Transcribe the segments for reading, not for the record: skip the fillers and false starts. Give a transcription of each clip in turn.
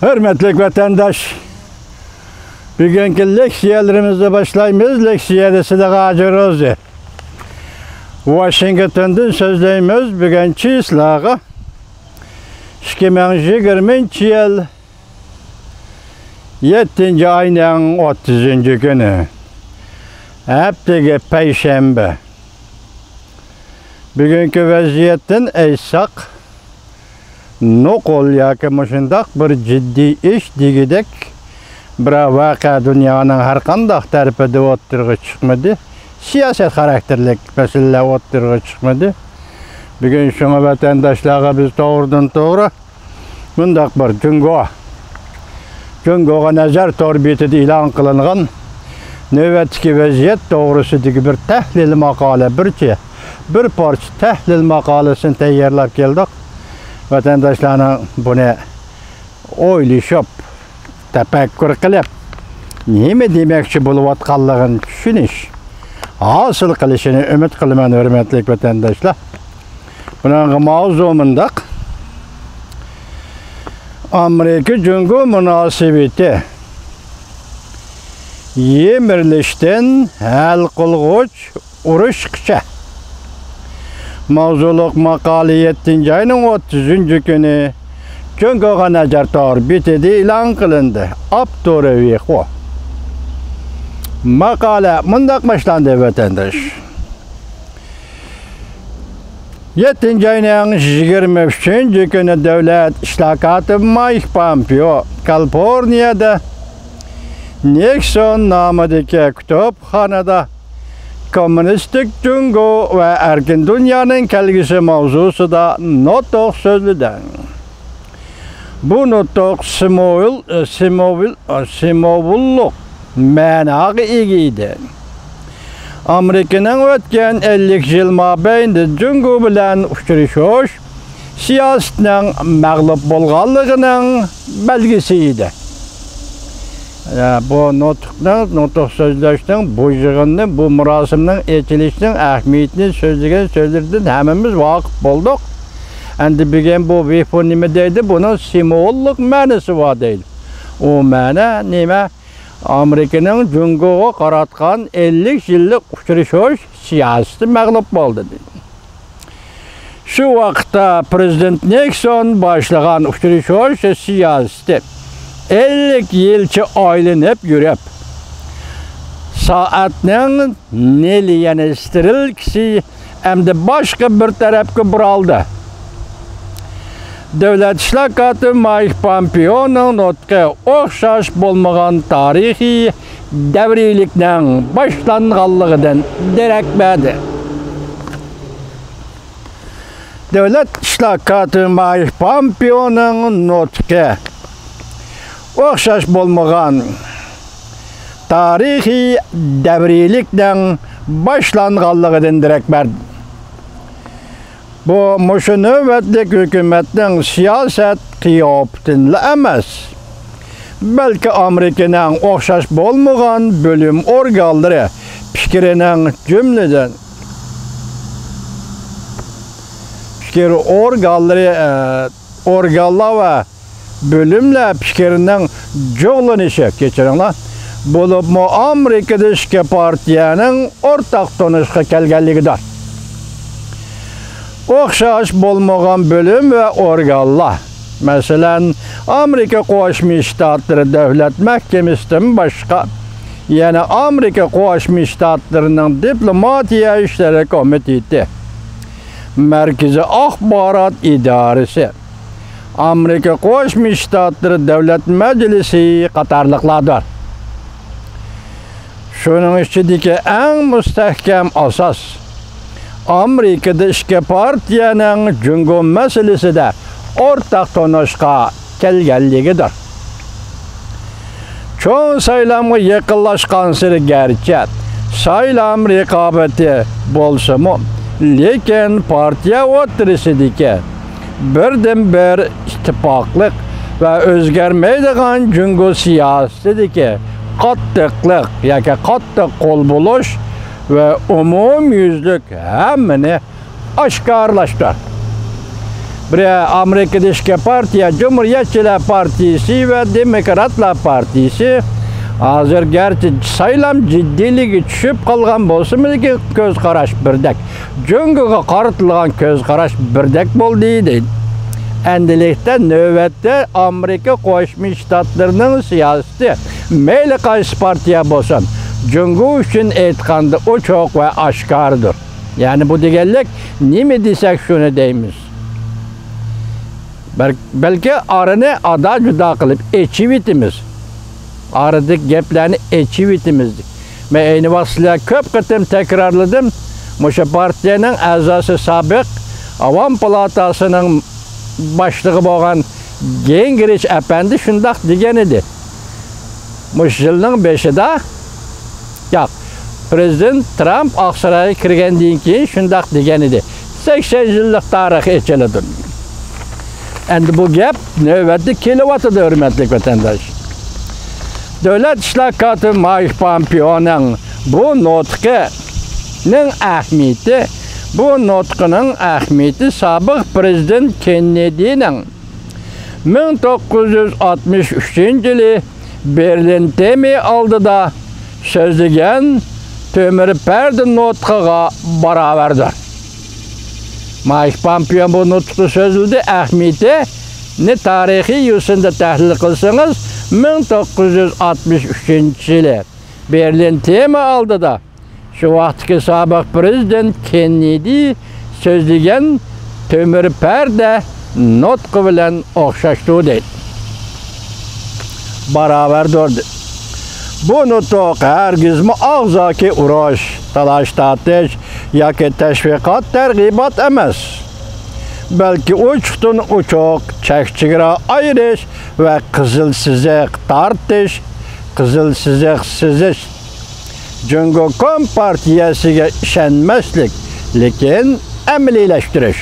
Hürmetli vatandaş, bugünkü leksiyalarımızı başlayımız. Leksiyadası da Gacirozi. Washington'dan sözleyimiz bugünkü islağı 2020 yıl 7. ayının 30. günü. Hepteki Perşembe. Bugünkü vaziyetten eysak nokol yaki muşundaq bir ciddi iş digidek bir vaka dünyanın her qandaq tarafida o'ttirg'i chiqmadi. Siyaset karakterlik meseleler o'ttirg'i chiqmadi. Bugün şuna vatandaşlarga biz doğrudan doğru bundaq bir Cungo'ga nazar torbiyetida e'lon qilingan navbatdagi vaziyat to'g'risidagi bir tahlil maqola bir parça tahlil maqolasini tayyorlab keldik. Vatandaşlarına bunu o'ylashib, tafakkur qilib, nima demoqchi bo'layotganligini tushunish, hosil qilishini umid qilaman, hurmatli vatandaşlar. Buning mavzu mundaq: Amerika-Jungo munosabati yemirlishdan hal qilg'uch urushgacha. Mavzuluq maqola 7. ayının 30. günü Jungo'ga nazar torbiyetida e'lon qilindi. Abduravi xo. Maqola mundaq boshlandi vatandaş. 7. ayının 23. günü Devlet İşlakatı Mike Pompeo Kaliforniyada Nixon nomidagi kutubxonada Komünistik Jungo ve erkin dünyanın kelgisi mavzusida nutq so'zladi. Bu nutq simvollik ma'noga ega edi. Amerikaning o'tgan 50 yil mobaynida Jungo bilan uchrashuv siyosatning mag'lub bo'lganligining belgisi edi. Bu nutq so'zlashning, bu yig'inning, bu murosimning echilishning ahamiyatini so'zlagan so'zlardan hammamiz voqif bo'ldik. Endi bugun bu vefon nima deydi? Buning simvollik ma'nosi bor deydi. O ma'no nima? Amerikaning Jungo'ga qaratgan 50 yillik uchrashuv siyosati mag'lub bo'ldi deydi. Shu vaqtda Prezident Nixon boshlagan uchrashuv siyosati 50 yilcha aylanib yurib, soatning neliyanishtirilgisi hamda boshqa bir tarafga buraldi. Devlet İşlakatı Mike Pompeo'ning nutqi o'xshash bo'lmagan tarixiy davriylikning boshlanganligidan darak berdi. Devlet İşlakatı Mike Pompeo'ning nutqi o'xshash bo'lmagan tarixiy davriylikning boshlanganligidan darak berdi. Bu mushu navbatlik hukumatning siyosat qiyofatini emas, balki Amerikaning o'xshash bo'lmagan bo'lim organlari fikrining jumladan organlar va bölümler fikirinin çoğlanışı geçirenler bulup mu Amerika'da iki partiyanın ortak tanışıqa kelgenligidir. O'xshash bo'lmagan bölüm ve organlar. Mesela Amerika Qo'shma Shtatlari Davlat Mahkamasidan boshqa yana Amerika Qo'shma Shtatlarining Diplomatiya ishlari komiteti, Markaziy axborot idorasi, Amerika Qo'shma Shtatlari Davlat Majlisi qatorliqlardir. Shuning ichidagi eng mustahkam asos Amerikada ikki partiyaning Jungo masalasida o'rtaq tanishqa kelganligidir. Cho'ng saylamga yaqinlashgan sari garchi saylam raqobati bo'lsa-mu, lekin partiya o'tirisidagi birdan-bir ittifoqlik va o'zgarmaydigan Jungo siyosatidagi qattiqlik yoki qattiq qo'l bo'lish ve umumyüzlük hemmini aşkarlaştı. Bir Amerika'daki partiya Cumhuriyetçiler Partisi ve Demokratlar Partisi hazır gerçi saylam ciddiligi düşüp kalgan bolsa ki göz karaş birdek. Cüngüge qarıtılgan göz karaş birdek boldu deydi. Endilikte növbette Amerika Koşmuş Ştatlarının siyaseti meyli qaysı partiya bolsan cüngü üçün etkandı o çok ve aşkardır. Yani bu degellik nimi desek şunu deyimiz. Belki arını ada juda kılıp eçivitimiz. Aradık geplerini eçivitimizdik. Ben aynı vasıla köp kıtım tekrarladım. Muşa partiyanın azası sabık Avam Palatasının başlığı boğan Gingrich Efendi şundak degen idi. Muş yılının 5'ida yok. Prezident Trump Aksaray'a kirgendiğin keyin şundak degen idi. 80 yıllık tarih eçelidir. Endi bu gep növbetli kilovatıdır hürmetlik vatandaş. Devlet İşler Mike Pompeo'nun bu notkunun ahmiyeti sabık Prezident Kennedy'nin 1963 yılı Berlin temi aldıda sözlügen tömürperdi notkuga beraberdir. Mike Pompeo bu notku sözüldü ahmiyeti ne tarihi yüzünde tahlil kılsanız 1963 yılı Berlin temi aldı da şu vaxtki sabık Prezident Kennedy sözlügen tömürperde notku bilen okşaştığı değil. Beraber durdu. Bu nutuk hergizmi ağzaki uğraş, talaş tatış, yaki teşvikat, tergibat emez. Belki uçtun uçuk, çekçigara ayrış ve kızıl sizek tartış, kızıl sizek siziş. Çünkü Kompartiyasiga işenmeslik, lekin emelileştiriş.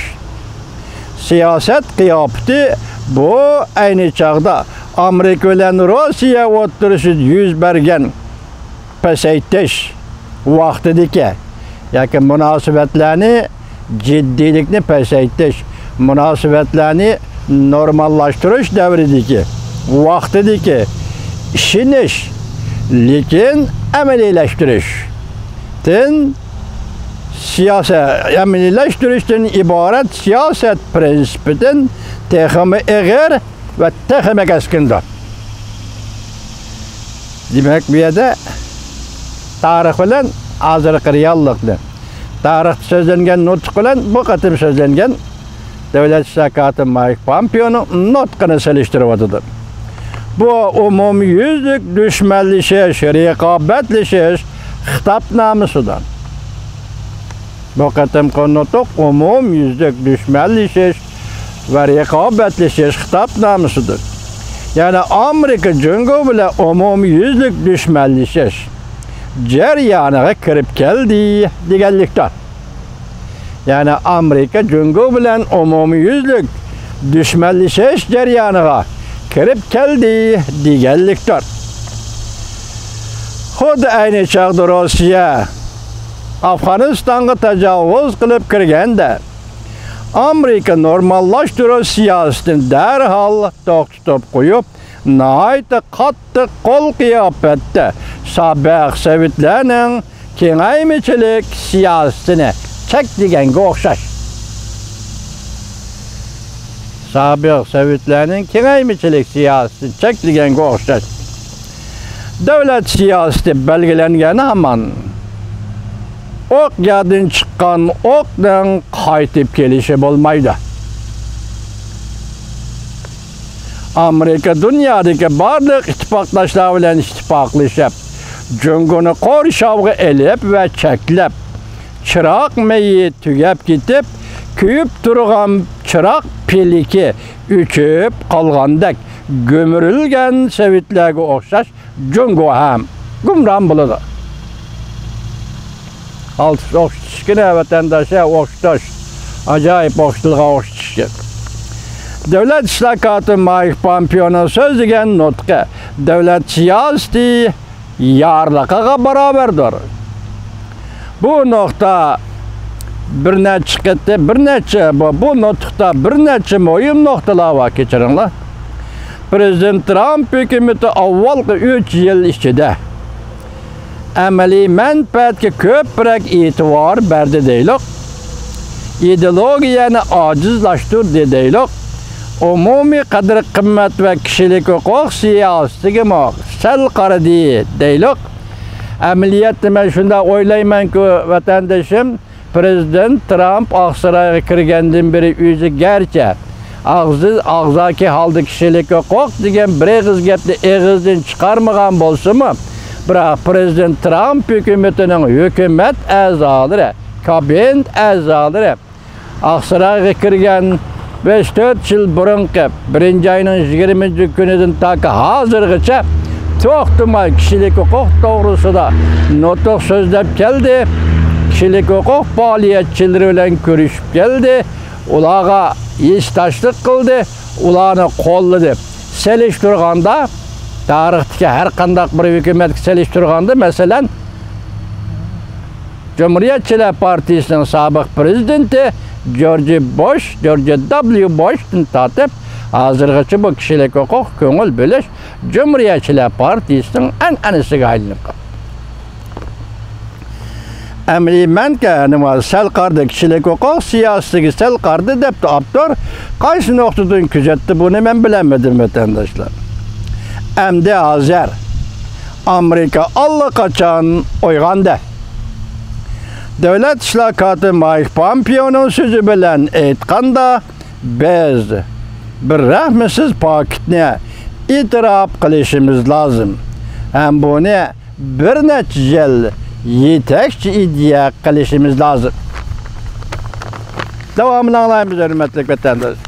Siyaset kıyafeti bu aynı çağda Amerika ile Rusya oturuşu yüz bergen peseytiş vaxtidiki yakın münasebetlerini ciddilikni peseytiş münasebetlerini normallaştırış devridiki vaxtidiki işiniş lekin emelileştiriş tin siyaset emelileştirişten ibaret siyaset prensipitin tehimi eğer ve tehime keskindir. Demek bir yerde tarih bilen hazırkı reallıklı. Tarih sözlengen nutuk bilen bu katım sözlengen Devlet İşler Mike Pompeo'nun nutkunu seliştiriyotudur. Bu umumyüzlük düşmanlaşış, rekabetleşiş hitapnamısıdır. Bu katım nutuk umumyüzlük düşmanlaşış ve rekabetleşiş hitapnamısıdır. Yani Amerika cüngü bile umumyüzlük düşmanlaşış ceryanına kirip geldi degenliktir. Yani Amerika cüngü bilen umumyüzlük düşmanlaşış ceryanına kirip geldi degenliktir. Xuddi aynı çağda Rusya Afganistan'a tecavüz kılıp kirgende Amerika normallaştırış siyasetini derhal tutup koyup nahayta katı kol kıyafette sabık Sovetlerinin kengaymiçilik siyasetini çekdigenge okşaş. Sabık Sovetlerinin kengaymiçilik siyasetini çekdigenge okşaş. Devlet siyaseti belgelengen aman ok yadın çıkan okdan kaytıp gelişi olmaydı. Amerika dünyadaki barlık ittifaklaşlar bilen ittifaklaşıp, cüngünü korşavğı elip ve çeklep, çırak meyi tügep gitip, küyüp durgan çırak piliki üçüp kalgandek, gömürülgen Sovetlerge okşaş, cüngü hem gümran buludu. Alt okşuşkine vatandaşa okşuş, acayip okşuluğa okşuşken. Devlet İşler Mike Pompeo'nun sözlügen nutku, devlet siyaseti yarlığa beraberdir. Bu nokta bir neçe qitti, bir neçe bu nutqda bir neçe mühim noktalar var keçiringlar. Prezident Trump hükümeti avvalgi 3 yil ichida amaliy manfaatga ko'proq e'tibor berdi deylik. İdeologiyani ojizlashtirdi deylik. Umumiy qadr-qimmat va kishilik huquq siyosatiga sal qaradi deylik. Amaliyotda men shunda o'ylaymanki, vatandoshim, Prezident Trump Oqsaroyga kirgandan beri o'zi garchi og'zaki holda kishilik huquq degan bir og'iz gapni og'izdan chiqarmagan bo'lsa-mu, biroq Prezident Trump hukumatining hukumat a'zolari, kabinet a'zolari Oqsaroyga kirgan 5-4 yil burungi 1-oyning 20-kunidan taki hozirgacha to'xtamay kishilik huquq to'g'risida nutq so'zlab keldi. Kishilik huquq faoliyatchilari bilan ko'rishib keldi. Ularga yestashlik qildi, ularni qo'lladi. Selishtirganda, tarixdagi har qanday bir hukumatga selishtirganda, masalan, Cumhuriyetçiler Partisi'nin sobiq prezidenti George W. Bush'dan tortib, hozirgacha bu kishilik huquq ko'ngil bo'lish Cumhuriyetçiler Partisi'nin an'anasiga aylanib qoldi. Amaliy sal qardi kishilik huquq siyosatiga sal qardi debdi avtor. Qaysi nuqtadan kuzatdi buni men bilamadim vatandoshlar. Endi hozir Amerika allaqachon uyg'ondi. Davlat ishlar kotib Mike Pompeo'ning so'zi bilan aytganda, biz bir rahmsiz paketni e'tirof qilishimiz lozim. Ham buni bir necha yil yetakchi idea qilishimiz lozim. Davomini anglaymiz, hurmatli vatandoshlar.